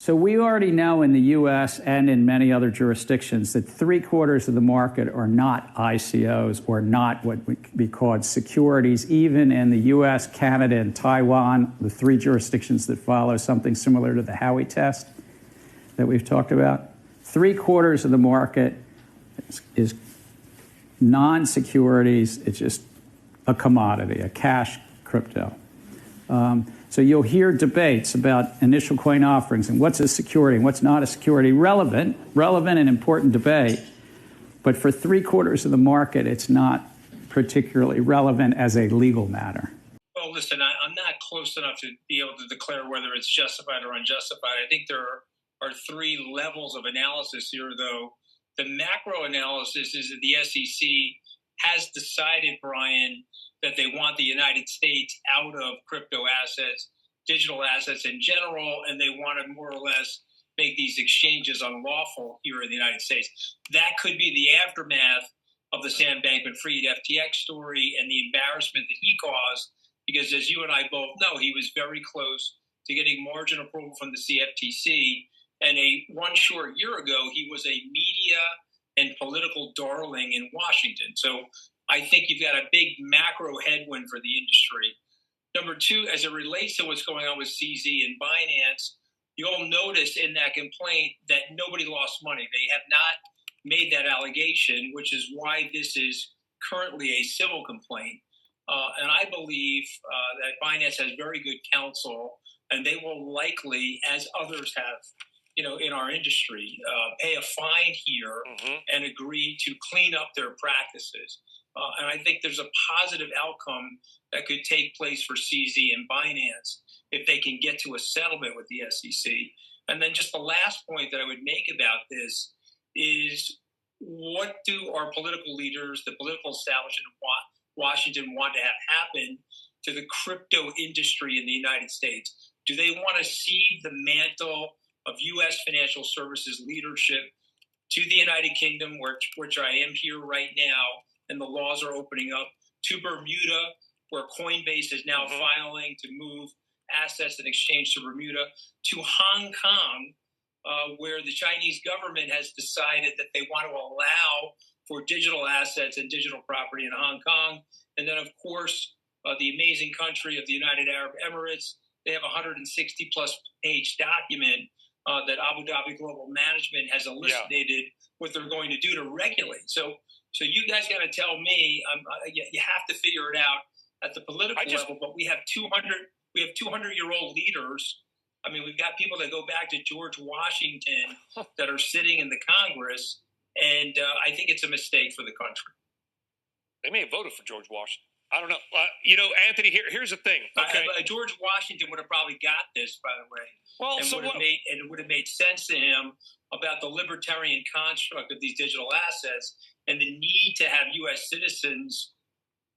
So we already know in the U.S. and in many other jurisdictions that 3/4 of the market are not ICOs or not what would be called securities. Even in the U.S., Canada, and Taiwan, the 3 jurisdictions that follow something similar to the Howey test that we've talked about, 3/4 of the market is non-securities. It's just a commodity, a cash crypto. So you'll hear debates about initial coin offerings and what's a security and what's not a security. Relevant and important debate. But for 3/4 of the market, it's not particularly relevant as a legal matter. Well, listen, I'm not close enough to be able to declare whether it's justified or unjustified. I think there are 3 levels of analysis here, though. The macro analysis is that the SEC has decided, Brian, that they want the United States out of crypto assets, digital assets in general, and they want to more or less make these exchanges unlawful here in the United States. That could be the aftermath of the Sam Bankman-Fried FTX story and the embarrassment that he caused, because as you and I both know, he was very close to getting margin approval from the CFTC. And one short year ago, he was a media and political darling in Washington. So I think you've got a big macro headwind for the industry. Number 2, as it relates to what's going on with CZ and Binance, you'll notice in that complaint that nobody lost money. They have not made that allegation, which is why this is currently a civil complaint. And I believe that Binance has very good counsel, and they will likely, as others have, in our industry, pay a fine here and agree to clean up their practices. And I think there's a positive outcome that could take place for CZ and Binance if they can get to a settlement with the SEC. And then just the last point that I would make about this is, what do our political leaders, the political establishment of Washington, want to have happen to the crypto industry in the United States? Do they want to cede the mantle of U.S. financial services leadership to the United Kingdom, which I am here right now, and the laws are opening up, to Bermuda, where Coinbase is now filing to move assets and exchange to Bermuda, to Hong Kong, where the Chinese government has decided that they want to allow for digital assets and digital property in Hong Kong. And then, of course, the amazing country of the United Arab Emirates. They have a 160-plus page document that Abu Dhabi Global Management has elucidated what they're going to do to regulate. So you guys got to tell me. You have to figure it out at the political level. But we have 200-year-old leaders. I mean, we've got people that go back to George Washington that are sitting in the Congress, and I think it's a mistake for the country. They may have voted for George Washington. I don't know. Anthony, here's the thing. Okay, George Washington would have probably got this, by the way. Well, and it would have made sense to him about the libertarian construct of these digital assets and the need to have U.S. citizens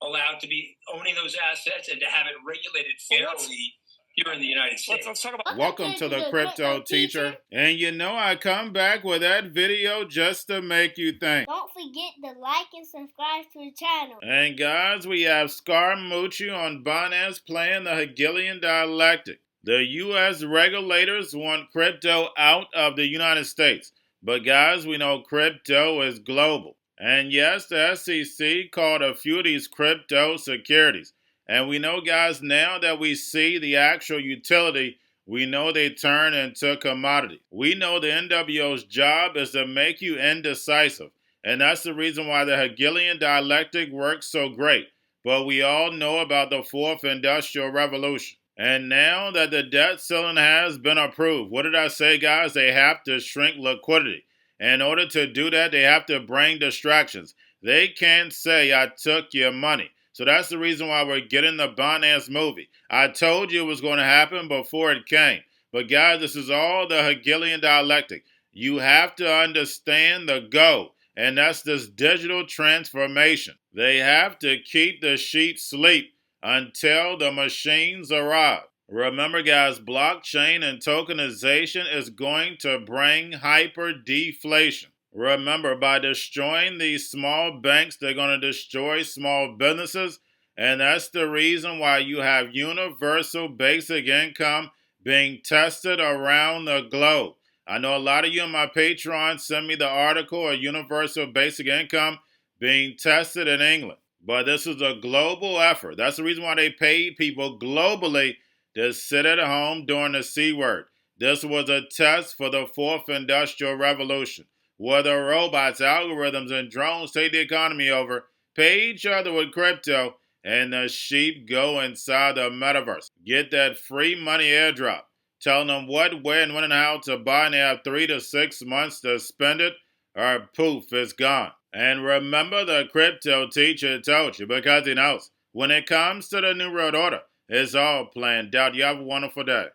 allowed to be owning those assets and to have it regulated fairly here in the United States. Let's talk about. Welcome to the Crypto Teacher. And I come back with that video just to make you think. Don't forget to like and subscribe to the channel. And guys, we have Scaramucci on Binance playing the Hegelian dialectic. The U.S. regulators want crypto out of the United States. But guys, we know crypto is global. And yes, the SEC called a few of these crypto securities. And we know, guys, now that we see the actual utility, we know they turn into commodity. We know the NWO's job is to make you indecisive. And that's the reason why the Hegelian dialectic works so great. But we all know about the 4th Industrial Revolution. And now that the debt ceiling has been approved, what did I say, guys? They have to shrink liquidity. In order to do that, they have to bring distractions. They can't say, I took your money. So that's the reason why we're getting the Binance movie. I told you it was going to happen before it came. But guys, this is all the Hegelian dialectic. You have to understand the goal, and that's this digital transformation. They have to keep the sheep asleep until the machines arrive. Remember, guys, blockchain and tokenization is going to bring hyper-deflation. Remember, by destroying these small banks, they're going to destroy small businesses. And that's the reason why you have universal basic income being tested around the globe. I know a lot of you on my Patreon sent me the article of universal basic income being tested in England. But this is a global effort. That's the reason why they paid people globally to sit at home during the C word. This was a test for the fourth industrial revolution, where the robots, algorithms, and drones take the economy over, pay each other with crypto, and the sheep go inside the metaverse. Get that free money airdrop. Telling them what, where, and when and how to buy, and they have 3 to 6 months to spend it, or poof, it's gone. And remember, the crypto teacher told you, because he knows when it comes to the New World Order, it's all planned out. You have a wonderful day.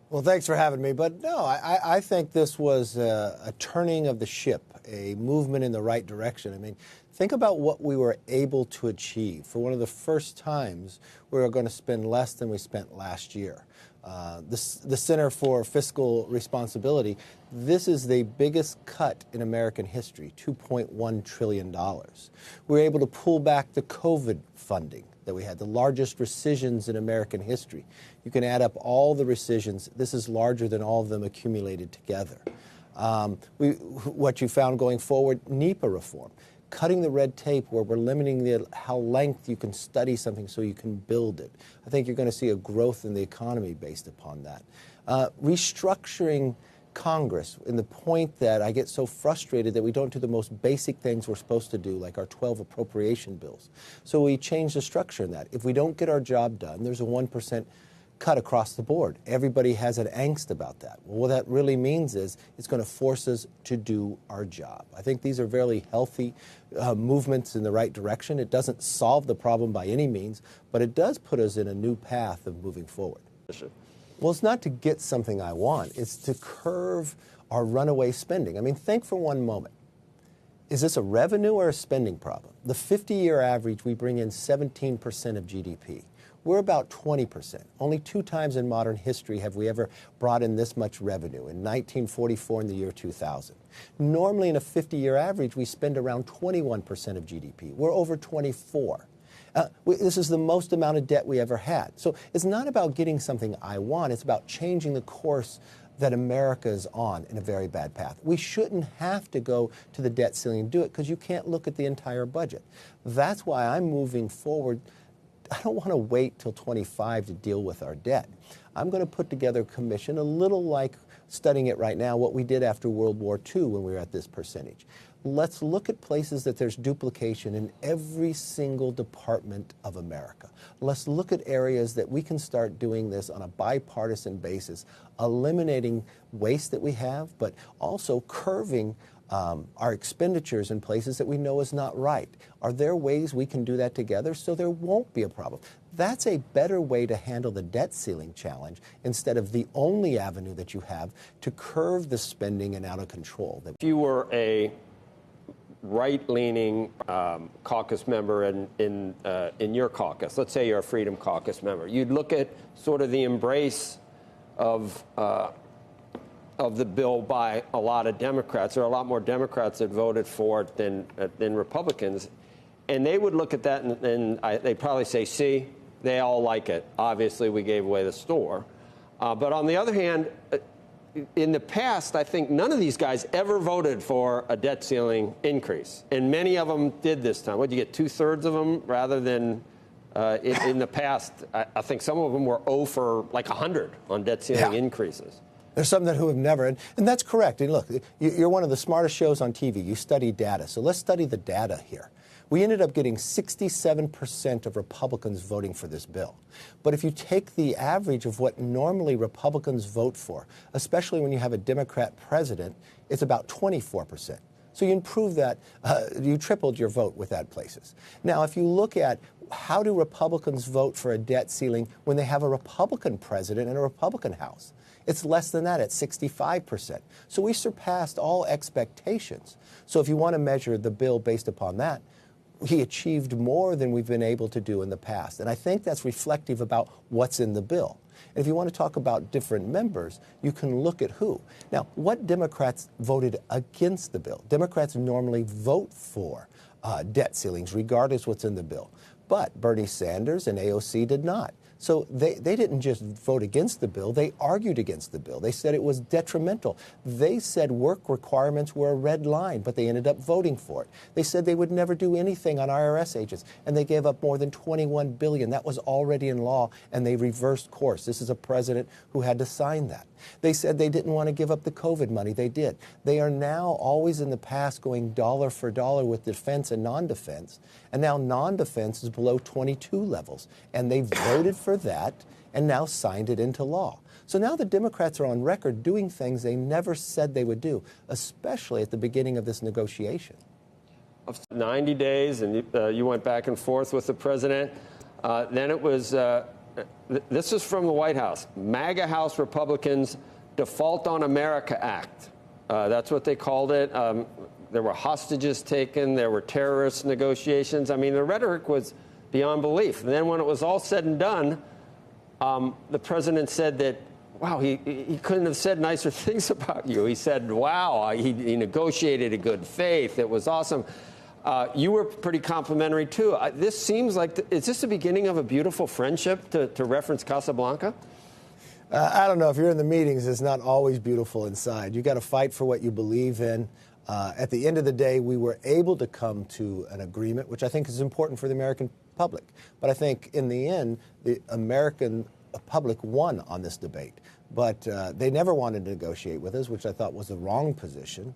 Well, thanks for having me. But no, I think this was a turning of the ship, a movement in the right direction. I mean, think about what we were able to achieve. For one of the first times, we were going to spend less than we spent last year. The Center for Fiscal Responsibility, this is the biggest cut in American history, $2.1 trillion. We were able to pull back the COVID funding that we had, the largest rescissions in American history. You can add up all the rescissions. This is larger than all of them accumulated together. What you found going forward, NEPA reform, cutting the red tape where we're limiting how length you can study something so you can build it. I think you're going to see a growth in the economy based upon that. Restructuring Congress in the point that I get so frustrated that we don't do the most basic things we're supposed to do, like our 12 appropriation bills. So we change the structure in that. If we don't get our job done, there's a 1% cut across the board. Everybody has an angst about that. Well, what that really means is it's going to force us to do our job. I think these are very healthy movements in the right direction. It doesn't solve the problem by any means, but it does put us in a new path of moving forward. Well, it's not to get something I want. It's to curve our runaway spending. I mean, think for one moment. Is this a revenue or a spending problem? The 50-year average, we bring in 17% of GDP. We're about 20%. Only 2 times in modern history have we ever brought in this much revenue, in 1944 and the year 2000. Normally, in a 50-year average, we spend around 21% of GDP. We're over 24. This is the most amount of debt we ever had. So it's not about getting something I want. It's about changing the course that America is on in a very bad path. We shouldn't have to go to the debt ceiling and do it because you can't look at the entire budget. That's why I'm moving forward. I don't want to wait till 25 to deal with our debt. I'm going to put together a commission, a little like studying it right now, what we did after World War II when we were at this percentage. Let's look at places that there's duplication in every single department of America. Let's look at areas that we can start doing this on a bipartisan basis, eliminating waste that we have, but also curving our expenditures in places that we know is not right. Are there ways we can do that together so there won't be a problem? That's a better way to handle the debt ceiling challenge instead of the only avenue that you have to curve the spending and out of control. If you were a right-leaning caucus member in your caucus, let's say you're a Freedom Caucus member, you'd look at sort of the embrace of the bill by a lot of Democrats. There are a lot more Democrats that voted for it than Republicans. And they would look at that and they'd probably say, see, they all like it. Obviously, we gave away the store. But on the other hand, in the past, I think none of these guys ever voted for a debt ceiling increase. And many of them did this time. What, you get 2/3 of them rather than in the past? I think some of them were 0 for like 100 on debt ceiling increases. There's some who have never, and that's correct. And look, you're one of the smartest shows on TV. You study data. So let's study the data here. We ended up getting 67% of Republicans voting for this bill. But if you take the average of what normally Republicans vote for, especially when you have a Democrat president, it's about 24%. So you improve that, you tripled your vote with that places. Now, if you look at how do Republicans vote for a debt ceiling when they have a Republican president and a Republican House? It's less than that at 65%. So we surpassed all expectations. So if you want to measure the bill based upon that, we achieved more than we've been able to do in the past. And I think that's reflective about what's in the bill. And if you want to talk about different members, you can look at who. Now, what Democrats voted against the bill? Democrats normally vote for debt ceilings, regardless what's in the bill. But Bernie Sanders and AOC did not. So they didn't just vote against the bill. They argued against the bill. They said it was detrimental. They said work requirements were a red line, but they ended up voting for it. They said they would never do anything on IRS agents, and they gave up more than $21 billion. That was already in law, and they reversed course. This is a president who had to sign that. They said they didn't want to give up the COVID money. They did. They are now always in the past going dollar for dollar with defense and non-defense, and now non-defense is below 22 levels, and they voted for that and now signed it into law. So now the Democrats are on record doing things they never said they would do, especially at the beginning of this negotiation. 90 days, and you went back and forth with the president. Then it was, this is from the White House, MAGA House Republicans Default on America Act. That's what they called it. There were hostages taken. There were terrorist negotiations. I mean, the rhetoric was beyond belief. And then when it was all said and done, the president said that, wow, he couldn't have said nicer things about you. He said, wow, he negotiated in good faith. It was awesome. You were pretty complimentary, too. This seems like, is this the beginning of a beautiful friendship, to reference Casablanca? I don't know. If you're in the meetings, it's not always beautiful inside. You got to fight for what you believe in. At the end of the day, we were able to come to an agreement, which I think is important for the American public. But I think in the end, the American public won on this debate. But they never wanted to negotiate with us, which I thought was the wrong position.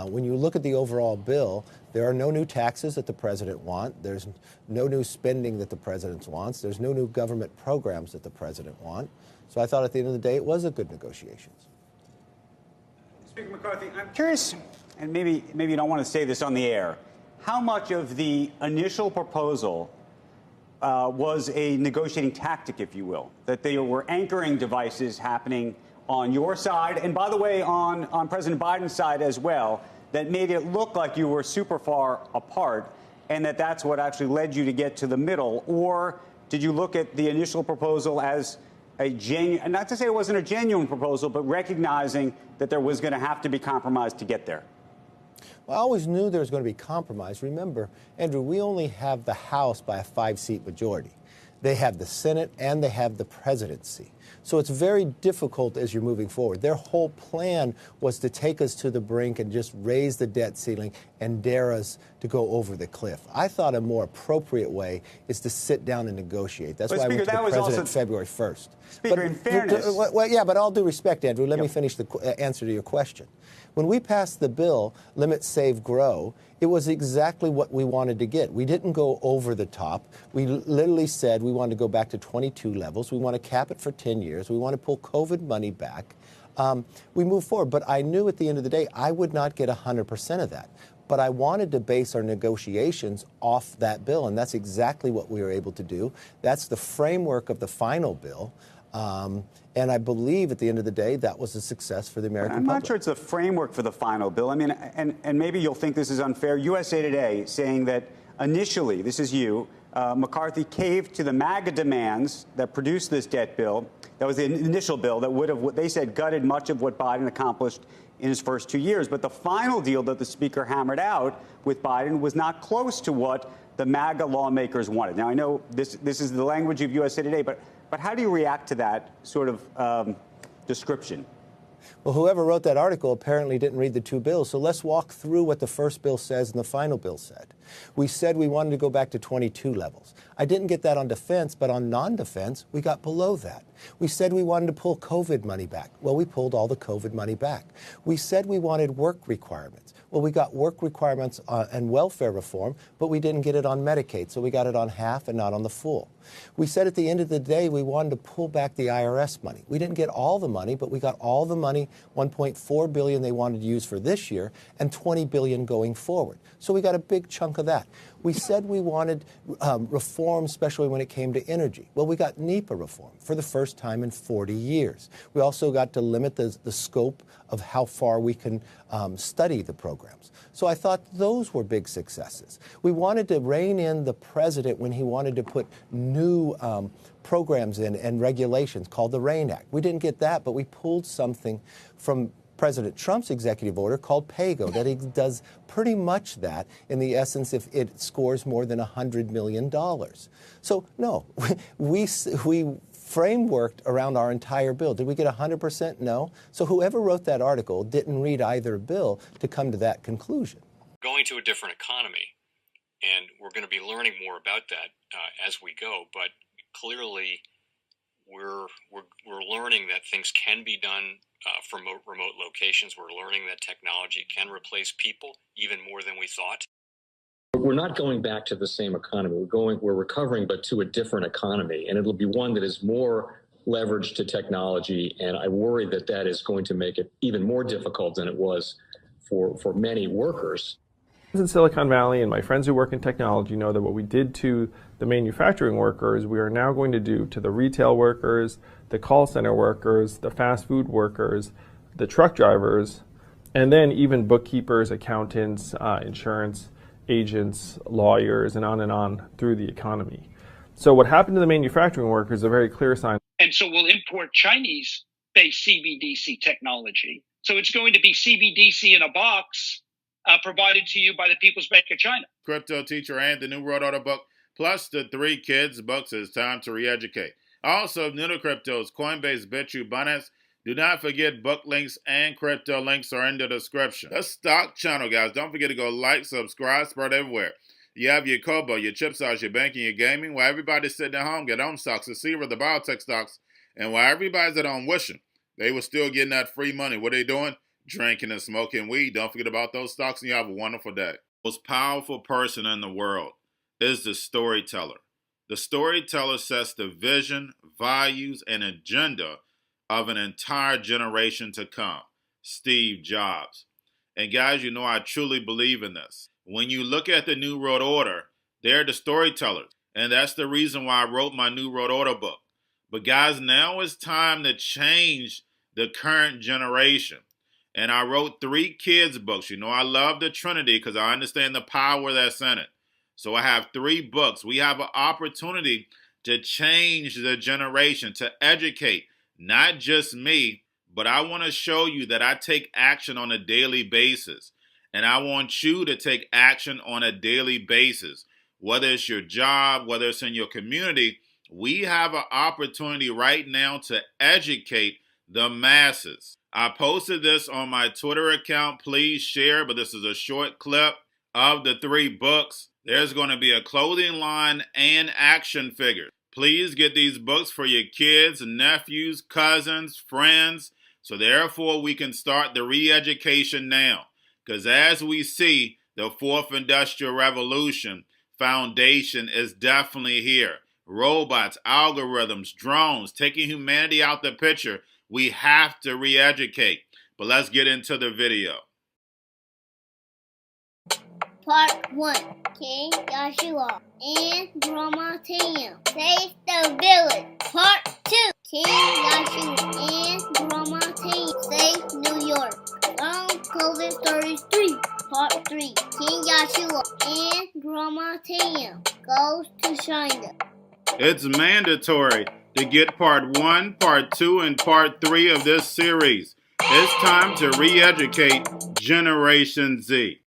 When you look at the overall bill, there are no new taxes that the president wants. There's no new spending that the president wants. There's no new government programs that the president wants. So I thought at the end of the day, it was a good negotiations. Speaker McCarthy, I'm curious, and maybe you don't want to say this on the air, how much of the initial proposal was a negotiating tactic, if you will, that they were anchoring devices happening on your side, and by the way, on President Biden's side as well, that made it look like you were super far apart, and that's what actually led you to get to the middle? Or did you look at the initial proposal as a genuine, not to say it wasn't a genuine proposal, but recognizing that there was going to have to be compromise to get there? Well, I always knew there was going to be compromise. Remember, Andrew, we only have the House by a 5-seat majority. They have the Senate and they have the presidency. So it's very difficult as you're moving forward. Their whole plan was to take us to the brink and just raise the debt ceiling and dare us to go over the cliff. I thought a more appropriate way is to sit down and negotiate. That's why I went to the president February 1st. Speaker, in fairness. Well, yeah, but all due respect, Andrew, let me finish the answer to your question. When we passed the bill, Limit, Save, Grow, it was exactly what we wanted to get. We didn't go over the top. We literally said we wanted to go back to 22 levels. We want to cap it for 10 years. We want to pull COVID money back. We moved forward. But I knew at the end of the day I would not get 100% of that. But I wanted to base our negotiations off that bill, and that's exactly what we were able to do. That's the framework of the final bill. And I believe at the end of the day, that was a success for the American public. I'm not sure it's a framework for the final bill. I mean, and maybe you'll think this is unfair. USA Today saying that initially, this is you, McCarthy caved to the MAGA demands that produced this debt bill. That was the initial bill that would have, they said, gutted much of what Biden accomplished in his first 2 years. But the final deal that the speaker hammered out with Biden was not close to what the MAGA lawmakers wanted. Now, I know this is the language of USA Today, but how do you react to that sort of description? Well, whoever wrote that article apparently didn't read the two bills. So let's walk through what the first bill says and the final bill said. We said we wanted to go back to 22 levels. I didn't get that on defense, but on non-defense, we got below that. We said we wanted to pull COVID money back. Well, we pulled all the COVID money back. We said we wanted work requirements. Well, we got work requirements and welfare reform, but we didn't get it on Medicaid, so we got it on half and not on the full. We said at the end of the day we wanted to pull back the IRS money. We didn't get all the money, but we got all the money, $1.4 billion they wanted to use for this year, and $20 billion going forward. So we got a big chunk of that. We said we wanted reform, especially when it came to energy. Well, we got NEPA reform for the first time in 40 years. We also got to limit the scope of how far we can study the programs. So I thought those were big successes. We wanted to rein in the president when he wanted to put new programs in and regulations called the RAIN Act. We didn't get that, but we pulled something from President Trump's executive order called PAYGO, that it does pretty much that in the essence if it scores more than $100 million. So, no, we frameworked around our entire bill. Did we get 100%? No. So whoever wrote that article didn't read either bill to come to that conclusion. Going to a different economy, and we're going to be learning more about that as we go, but clearly we're learning that things can be done from remote locations. We're learning that technology can replace people even more than we thought. We're not going back to the same economy. We're recovering, but to a different economy, and it'll be one that is more leveraged to technology. And I worry that that is going to make it even more difficult than it was for many workers. In Silicon Valley, and my friends who work in technology know that what we did to the manufacturing workers, we are now going to do to the retail workers, the call center workers, the fast food workers, the truck drivers, and then even bookkeepers, accountants, insurance agents, lawyers, and on through the economy. So what happened to the manufacturing workers is a very clear sign. And so we'll import Chinese-based CBDC technology. So it's going to be CBDC in a box provided to you by the People's Bank of China. Cryptoteacher and the new World Order book, plus the 3 kids books. It's time to re-educate. Also, new to cryptos, Coinbase, Bitrue, Binance. Do not forget book links and crypto links are in the description. The stock channel, guys. Don't forget to go like, subscribe, spread everywhere. You have your Kobo, your chip stocks, your banking, your gaming. While everybody's sitting at home, get on stocks, the Seaver, the biotech stocks. And while everybody's at home wishing they were still getting that free money, what are they doing? Drinking and smoking weed. Don't forget about those stocks, and you have a wonderful day. The most powerful person in the world is the storyteller. The storyteller sets the vision, values, and agenda of an entire generation to come. Steve Jobs. And guys, you know I truly believe in this. When you look at the New World Order, they're the storytellers. And that's the reason why I wrote my New World Order book. But guys, now it's time to change the current generation. And I wrote 3 kids books. You know I love the Trinity because I understand the power that's in it. So I have 3 books. We have an opportunity to change the generation, to educate. Not just me, but I want to show you that I take action on a daily basis. And I want you to take action on a daily basis. Whether it's your job, whether it's in your community, we have an opportunity right now to educate the masses. I posted this on my Twitter account. Please share, but this is a short clip of the 3 books. There's going to be a clothing line and action figures. Please get these books for your kids, nephews, cousins, friends, so therefore we can start the re-education now. Because as we see, the 4th Industrial Revolution foundation is definitely here. Robots, algorithms, drones, taking humanity out the picture. We have to re-educate. But let's get into the video. Part 1. King Joshua and Grandma Tam save the village. Part 2. King Joshua and Grandma Tam save New York from COVID-33. Part 3. King Joshua and Grandma Tam goes to China. It's mandatory to get part 1, part 2, and part 3 of this series. It's time to re-educate Generation Z.